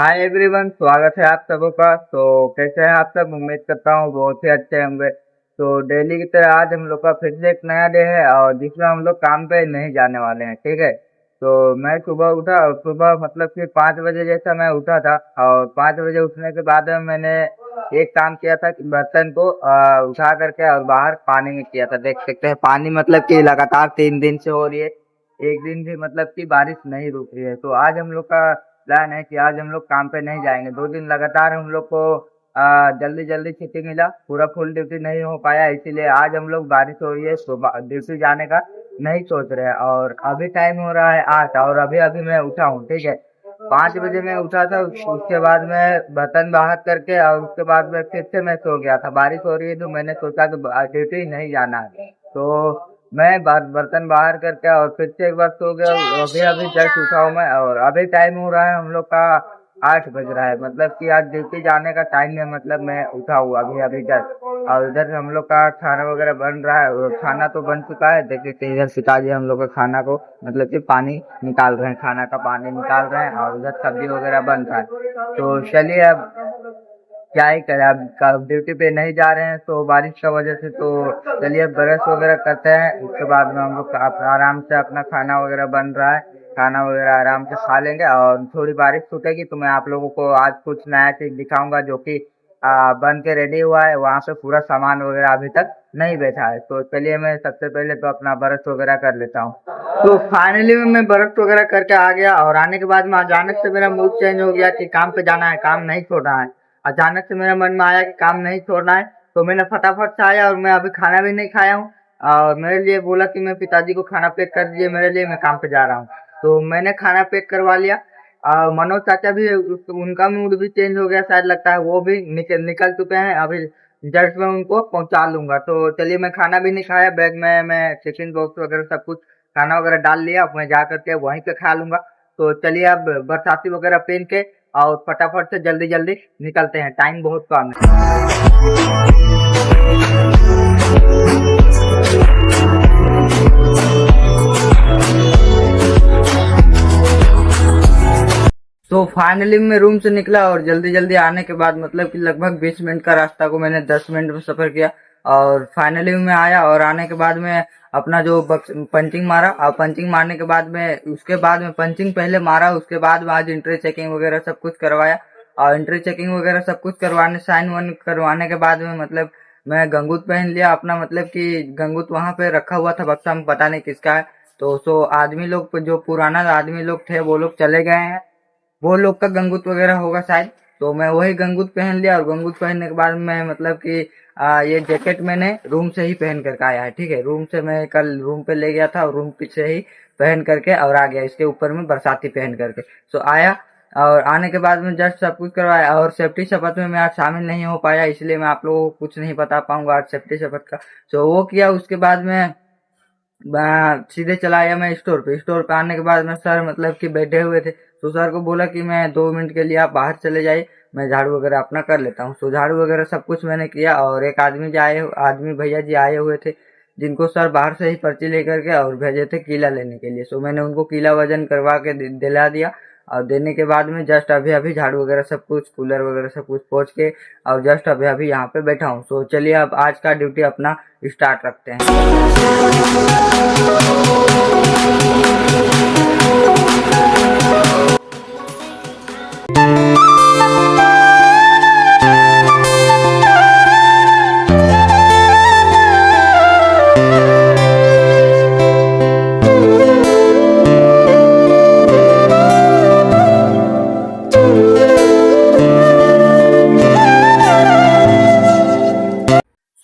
Hi everyone, स्वागत है आप सबों का। तो कैसे हैं आप सब? उम्मीद करता हूँ बहुत ही अच्छे होंगे। तो डेली की तरह आज हम लोग का फिर से एक नया डे है और जिसमें हम लोग काम पे नहीं जाने वाले हैं, ठीक है। तो मैं सुबह उठा और सुबह मतलब कि 5 बजे जैसा मैं उठा था। और 5 बजे उठने के बाद में मैंने एक काम किया था कि बर्तन को उठा करके और बाहर पानी में किया था। देख सकते हैं पानी मतलब कि लगातार 3 दिन से हो रही है। एक दिन भी मतलब कि बारिश नहीं रुक रही है। तो आज हम लोग का प्लान है कि आज हम लोग काम पे नहीं जाएंगे। 2 दिन लगातार हम लोग को जल्दी जल्दी छुट्टी मिला, पूरा फुल ड्यूटी नहीं हो पाया, इसीलिए आज हम लोग बारिश हो रही है तो ड्यूटी जाने का नहीं सोच रहे हैं। और अभी टाइम हो रहा है 8 और अभी अभी मैं उठा हूँ, ठीक है। 5 बजे मैं उठा था, उसके बाद मैं बर्तन बाहर करके और उसके बाद में फिर से मैं सो गया था। बारिश हो रही है तो मैंने सोचा कि ड्यूटी नहीं जाना है। तो मैं बर्तन बाहर करके और फिर से एक बार सो गया। अभी अभी जस्ट उठा हूँ मैं और अभी टाइम हो रहा है हम लोग का 8 बज रहा है। मतलब कि आज ड्यूटी जाने का टाइम है, मतलब मैं उठा हूँ अभी अभी जस्ट। और इधर हम लोग का खाना वगैरह बन रहा है और खाना तो बन चुका है। देख सकते हैं इधर पिताजी हम लोग का खाना को मतलब कि पानी निकाल रहे हैं, खाना का पानी निकाल रहे हैं और उधर सब्जी वगैरह बन रहा है। तो चलिए अब क्या ही करें, अब ड्यूटी पे नहीं जा रहे हैं तो बारिश का वजह से। तो चलिए ब्रश वगैरह करते हैं, उसके बाद में हम लोग आराम से अपना खाना वगैरह बन रहा है, खाना वगैरह आराम से खा लेंगे। और थोड़ी बारिश छूटेगी तो मैं आप लोगों को आज कुछ नया चीज दिखाऊंगा जो कि बन के रेडी हुआ है। वहां पे पूरा सामान वगैरह अभी तक नहीं बैठा है। तो चलिए मैं सबसे पहले तो अपना ब्रश वगैरह कर लेता हूँ। तो फाइनली मैं ब्रश वगैरह करके आ गया और आने के बाद में अचानक से मेरा मूड चेंज हो गया कि काम पे जाना है, काम नहीं छोड़ना है। अचानक से मेरे मन में आया कि काम नहीं छोड़ना है। तो मैंने फटाफट से आया और मैं अभी खाना भी नहीं खाया हूँ। और मेरे लिए बोला कि मैं पिताजी को खाना पैक कर दीजिए मेरे लिए, मैं काम पे जा रहा हूँ। तो मैंने खाना पैक करवा लिया। मनोज चाचा भी उनका मूड भी चेंज हो गया शायद, लगता है वो भी निकल निकल चुके हैं। अभी जस्ट मैं उनको पहुंचा लूंगा। तो चलिए मैं खाना भी नहीं खाया, बैग में मैं टिफिन बॉक्स वगैरह सब कुछ खाना वगैरह डाल लिया, अब मैं जा करके वहीं पे खा लूंगा। तो चलिए अब बरसाती वगैरह पहन के और फटाफट से जल्दी जल्दी निकलते हैं, टाइम बहुत कम है। तो फाइनली मैं रूम से निकला और जल्दी जल्दी आने के बाद मतलब कि लगभग 20 मिनट का रास्ता को मैंने 10 मिनट में सफर किया। और फाइनली मैं आया और आने के बाद में अपना जो पंचिंग मारा और पंचिंग मारने के बाद में उसके बाद में पंचिंग पहले मारा, उसके बाद में आज इंट्री चेकिंग वगैरह सब कुछ करवाया। और इंट्री चेकिंग वगैरह सब कुछ करवाने साइन वाइन करवाने के बाद में मतलब मैं गंगूत पहन लिया अपना, मतलब कि गंगूत वहां पे रखा हुआ था बक्सा में, पता नहीं किसका है। तो आदमी लोग जो पुराना आदमी लोग थे वो लोग चले गए हैं, वो लोग का गंगूत वगैरह होगा शायद। तो मैं वही गंगूत पहन लिया और गंगूत पहनने के बाद मैं मतलब कि ये जैकेट मैंने रूम से ही पहन करके आया है, ठीक है। रूम से मैं कल रूम पे ले गया था और रूम पीछे ही पहन करके और आ गया, इसके ऊपर में बरसाती पहन करके। सो आया और आने के बाद में जस्ट सब कुछ करवाया। और सेफ्टी शपथ में मैं आज शामिल नहीं हो पाया, इसलिए मैं आप लोगों को कुछ नहीं बता पाऊंगा आज सेफ्टी शपथ का। सो वो किया, उसके बाद में सीधे चला आया मैं स्टोर पे। स्टोर पे आने के बाद में सर मतलब कि बैठे हुए थे, तो सर को बोला कि मैं 2 मिनट के लिए आप बाहर चले जाइए, मैं झाड़ू वगैरह अपना कर लेता हूँ। तो झाड़ू वगैरह सब कुछ मैंने किया और एक आदमी भैया जी आए हुए थे जिनको सर बाहर से ही पर्ची लेकर के और भेजे थे कीला लेने के लिए। सो मैंने उनको कीला वजन करवा के दिला दिया। और देने के बाद में जस्ट अभी अभी झाड़ू वगैरह सब कुछ, कूलर वगैरह सब कुछ पहुंच के और जस्ट अभी अभी यहाँ पे बैठा हूँ। तो चलिए अब आज का ड्यूटी अपना स्टार्ट रखते हैं।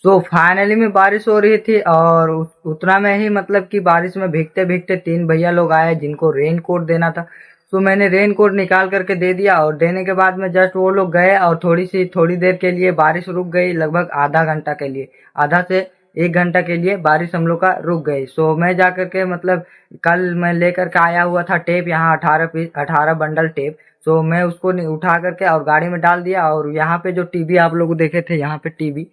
तो फाइनली में बारिश हो रही थी और उतना में ही मतलब कि बारिश में भीगते भीगते 3 भैया लोग आए जिनको रेन कोट देना था। तो मैंने रेन कोट निकाल करके दे दिया और देने के बाद में जस्ट वो लोग गए और थोड़ी देर के लिए बारिश रुक गई, लगभग आधा घंटा के लिए, आधा से 1 घंटा के लिए बारिश हम लोग का रुक गई। सो मैं जा करके मतलब कल मैं लेकर के आया हुआ था टेप, यहाँ 18 पीस 18 बंडल टेप। सो मैं उसको उठा करके और गाड़ी में डाल दिया। और यहाँ पे जो टीवी आप लोग देखे थे, यहाँ पे टीवी,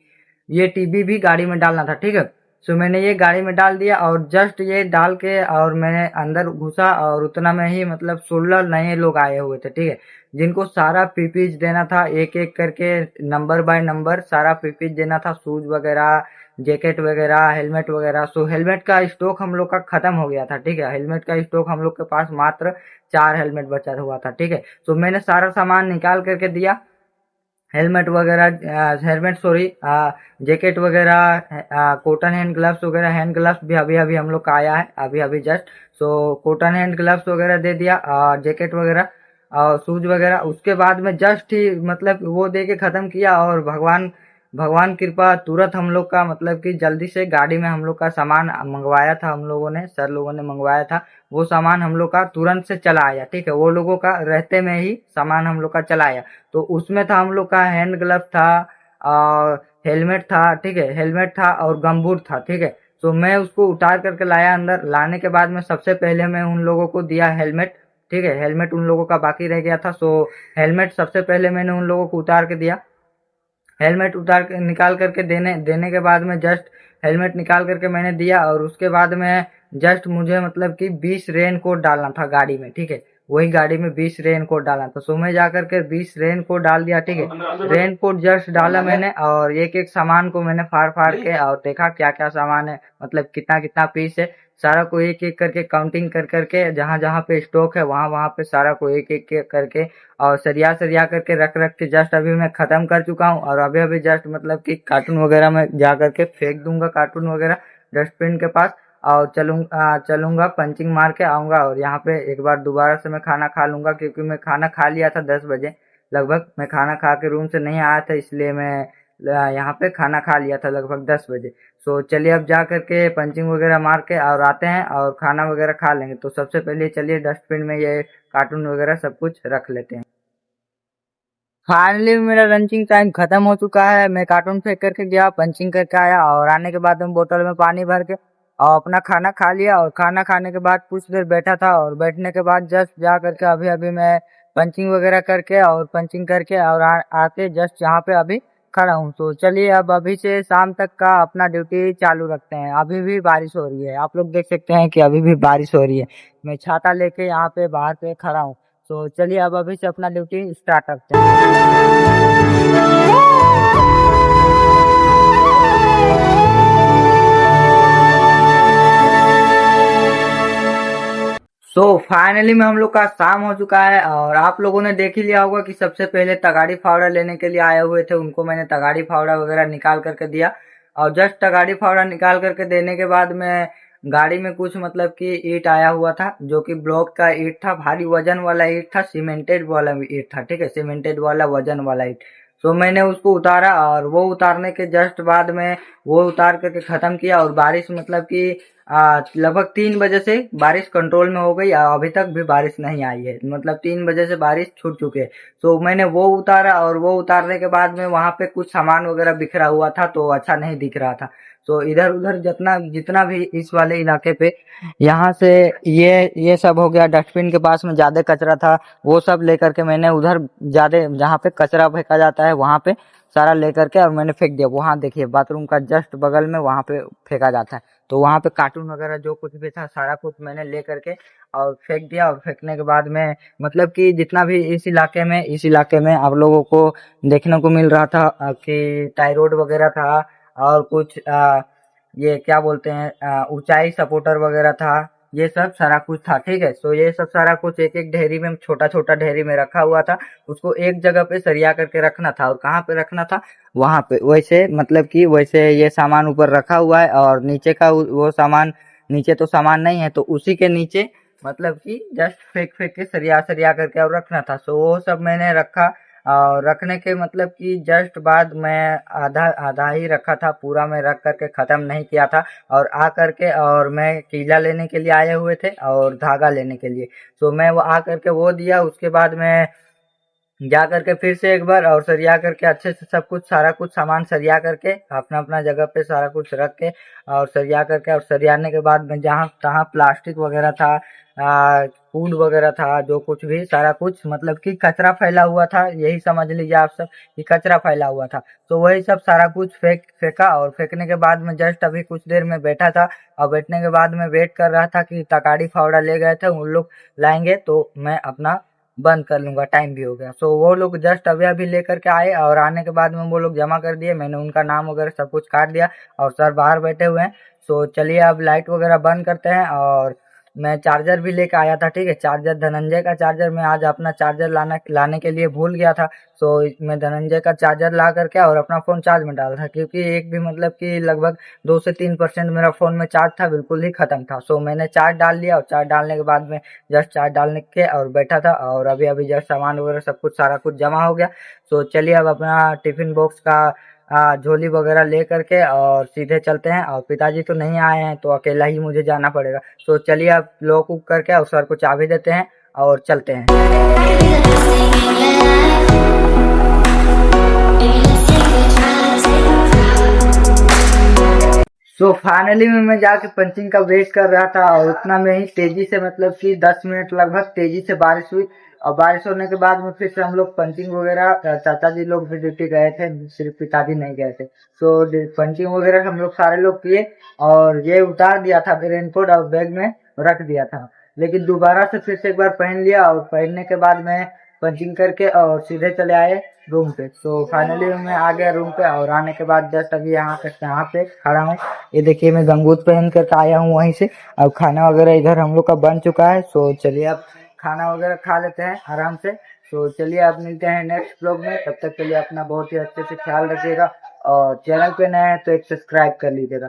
ये टीवी भी गाड़ी में डालना था, ठीक है। सो मैंने ये गाड़ी में डाल दिया और जस्ट ये डाल के और मैंने अंदर घुसा और उतना में ही मतलब 16 नए लोग आए हुए थे, ठीक है, जिनको सारा पीपीज देना था, एक एक करके नंबर बाय नंबर सारा पीपीज देना था, शूज वगैरह, जैकेट वगैरह, हेलमेट वगैरह। सो हेलमेट का स्टॉक हम लोग का खत्म हो गया था, ठीक है, हेलमेट का स्टॉक हम लोग के पास मात्र 4 हेलमेट बचा हुआ था, ठीक है। तो मैंने सारा सामान निकाल करके दिया, हेलमेट वगैरह, हेलमेट सॉरी, जैकेट वगैरह, कॉटन हैंड ग्लव्स वगैरह, हैंड ग्लव्स भी अभी अभी हम लोग का आया है, अभी अभी just. So cotton hand gloves वगैरह दे दिया, जैकेट वगैरह और शूज वगैरह। उसके बाद में जस्ट ही मतलब वो दे के खत्म किया और भगवान भगवान कृपा तुरंत हम लोग का मतलब कि जल्दी से गाड़ी में हम लोग का सामान मंगवाया था, हम लोगों ने, सर लोगों ने मंगवाया था, वो सामान हम लोग का तुरंत से चला आया, ठीक है, वो लोगों का रहते में ही सामान हम लोग का चला आया। तो उसमें था हम लोग का हैंड ग्लव था और हेलमेट था, ठीक है, हेलमेट था और गमबूट था, ठीक है। तो मैं उसको उतार करके लाया अंदर, लाने के बाद में सबसे पहले मैं उन लोगों को दिया हेलमेट, ठीक है, हेलमेट उन लोगों का बाकी रह गया था। सो हेलमेट सबसे पहले मैंने उन लोगों को उतार के दिया, हेलमेट उतार के निकाल करके देने देने के बाद में जस्ट हेलमेट निकाल करके मैंने दिया और उसके बाद में जस्ट मुझे मतलब कि 20 रेन कोट डालना था गाड़ी में, ठीक है, वही गाड़ी में 20 रेन कोट डालना था। सो मैं जा करके 20 रेन कोट डाल दिया, ठीक है, रेन कोट जस्ट डाला मैंने और एक एक सामान को मैंने फाड़ फाड़ के और देखा क्या क्या सामान है, मतलब कितना कितना पीस है, सारा को एक एक करके काउंटिंग कर करके जहां जहां पे स्टॉक है वहां वहां पे सारा को एक एक करके और सरिया सरिया करके रख रख के जस्ट अभी मैं खत्म कर चुका हूँ। और अभी अभी जस्ट मतलब कि कार्टून वगैरह में जा करके फेंक दूंगा, कार्टून वगैरह डस्टबिन के पास, और चलूंगा पंचिंग मार के आऊंगा और यहाँ पे एक बार दोबारा से मैं खाना खा लूंगा, क्योंकि मैं खाना खा लिया था 10 बजे लगभग, मैं खाना खा के रूम से नहीं आया था, इसलिए मैं यहाँ पे खाना खा लिया था लगभग 10 बजे। सो चलिए अब जा करके पंचिंग वगैरह मार के और आते हैं और खाना वगैरह खा लेंगे। तो सबसे पहले चलिए डस्टबिन में ये कार्टून वगैरह सब कुछ रख लेते हैं। फाइनली मेरा लंचिंग टाइम खत्म हो चुका है, मैं कार्टून फेंक करके गया, पंचिंग करके आया और आने के बाद में बोतल में पानी भर के और अपना खाना खा लिया और खाना खाने के बाद कुछ देर बैठा था और बैठने के बाद जस्ट जा करके अभी अभी मैं पंचिंग वगैरह करके और पंचिंग करके और आके जस्ट यहाँ पे अभी खड़ा हूँ। तो चलिए अब अभी से शाम तक का अपना ड्यूटी चालू रखते हैं। अभी भी बारिश हो रही है, आप लोग देख सकते हैं कि अभी भी बारिश हो रही है, मैं छाता लेके यहाँ पे बाहर पे खड़ा हूँ। तो चलिए अब अभी से अपना ड्यूटी स्टार्ट करते हैं। फाइनली में हम लोग का शाम हो चुका है और आप लोगों ने देख ही लिया होगा कि सबसे पहले तगाड़ी फावड़ा लेने के लिए आए हुए थे, उनको मैंने तगाड़ी फावड़ा वगैरह निकाल करके दिया और जस्ट तगाड़ी फावड़ा निकाल करके देने के बाद में गाड़ी में कुछ मतलब कि ईंट आया हुआ था, जो कि ब्लॉक का ईंट था, भारी वजन वाला ईंट था, सीमेंटेड वाला ईंट था, ठीक है, सीमेंटेड वाला वजन वाला ईंट। तो मैंने उसको उतारा और वो उतारने के जस्ट बाद में वो उतार करके खत्म किया और बारिश मतलब कि लगभग 3 बजे से बारिश कंट्रोल में हो गई और अभी तक भी बारिश नहीं आई है, मतलब 3 बजे से बारिश छूट चुकी है। तो मैंने वो उतारा और वो उतारने के बाद में वहां पे कुछ सामान वगैरह बिखरा हुआ था तो अच्छा नहीं दिख रहा था। तो इधर उधर जितना जितना भी इस वाले इलाके पे यहाँ से ये सब हो गया, डस्टबिन के पास में ज्यादा कचरा था वो सब लेकर के मैंने उधर ज्यादा जहाँ पे कचरा फेंका जाता है वहां पे सारा लेकर के और मैंने फेंक दिया। वहां देखिए बाथरूम का जस्ट बगल में वहां पे फेंका जाता है, तो वहां पे कार्टून वगैरह जो कुछ भी था सारा कुछ मैंने ले करके और फेंक दिया। और फेंकने के बाद में मतलब कि जितना भी इस इलाके में आप लोगों को देखने को मिल रहा था कि टाई रोड वगैरह था और कुछ ये क्या बोलते हैं ऊंचाई सपोर्टर वगैरह था, ये सब सारा कुछ था, ठीक है। सो ये सब सारा कुछ एक एक ढेरी में, छोटा छोटा ढेरी में रखा हुआ था, उसको एक जगह पे सरिया करके रखना था और कहाँ पे रखना था, वहां पे वैसे मतलब कि वैसे ये सामान ऊपर रखा हुआ है और नीचे का वो सामान, नीचे तो सामान नहीं है तो उसी के नीचे मतलब कि जस्ट फेंक फेंक के सरिया सरिया करके और रखना था। सो वो सब मैंने रखा और रखने के मतलब कि जस्ट बाद मैं आधा आधा ही रखा था, पूरा मैं रख करके खत्म नहीं किया था। और आ करके और मैं कीला लेने के लिए आए हुए थे और धागा लेने के लिए, तो मैं वो आ करके वो दिया। उसके बाद मैं जा करके फिर से एक बार और सरिया करके अच्छे से सब कुछ सारा कुछ सामान सरिया करके अपना अपना जगह पे सारा कुछ रख के और सरिया करके और सरियाने के बाद में जहाँ तहाँ प्लास्टिक वगैरह था, फूड वगैरह था, जो कुछ भी सारा कुछ मतलब कि कचरा फैला हुआ था, यही समझ लीजिए आप सब कि कचरा फैला हुआ था। तो वही सब सारा कुछ फेंका और फेंकने के बाद में जस्ट अभी कुछ देर में बैठा था और बैठने के बाद में वेट कर रहा था कि तकाड़ी फावड़ा ले गए थे उन लोग लाएंगे तो मैं अपना बंद कर लूंगा, टाइम भी हो गया। सो वो लोग जस्ट अभी अभी लेकर के आए और आने के बाद में वो लोग जमा कर दिए, मैंने उनका नाम वगैरह सब कुछ काट दिया और सर बाहर बैठे हुए हैं। सो चलिए अब लाइट वगैरह बंद करते हैं और मैं चार्जर भी लेके आया था, ठीक है, चार्जर धनंजय का चार्जर, मैं आज अपना चार्जर लाने के लिए भूल गया था। सो मैं धनंजय का चार्जर ला करके और अपना फोन चार्ज में डाला था, क्योंकि एक भी मतलब कि लगभग 2 से 3% मेरा फोन में चार्ज था, बिल्कुल ही खत्म था। सो मैंने चार्ज डाल लिया और चार्ज डालने के बाद में जस्ट चार्ज डालने के और बैठा था और अभी अभी जस्ट सामान वगैरह सब कुछ सारा कुछ जमा हो गया। सो चलिए अब अपना टिफिन बॉक्स का झोली वगैरह ले करके और सीधे चलते हैं और पिताजी तो नहीं आए हैं तो अकेला ही मुझे जाना पड़ेगा। तो चलिए अब लॉक उक करके और सर को चाबी देते हैं और चलते हैं। फाइनली मैं जाके पंचिंग का वेट कर रहा था और उतना में ही तेजी से मतलब कि 10 मिनट लगभग तेजी से बारिश हुई और बारिश होने के बाद में फिर से हम लोग पंचिंग वगैरह, चाचा जी लोग भी ड्यूटी गए थे, सिर्फ पिताजी नहीं गए थे। तो पंचिंग वगैरह हम लोग सारे लोग किए और ये उतार दिया था रेनकोट और बैग में रख दिया था, लेकिन दोबारा से फिर से एक बार पहन लिया और पहनने के बाद में पंचिंग करके और सीधे चले आए रूम पे। तो फाइनली मैं आ गया रूम पे और आने के बाद जस्ट अभी यहाँ पे खड़ा हूँ। ये देखिए मैं गंगूत पहन कर आया हूँ वहीं से। अब खाना वगैरह इधर हम लोग का बन चुका है। सो चलिए अब खाना वगैरह खा लेते हैं आराम से। तो चलिए अब मिलते हैं नेक्स्ट ब्लॉग में, तब तक के लिए अपना बहुत ही अच्छे से ख्याल रखिएगा और चैनल पे नए हैं तो एक सब्सक्राइब कर लीजिएगा।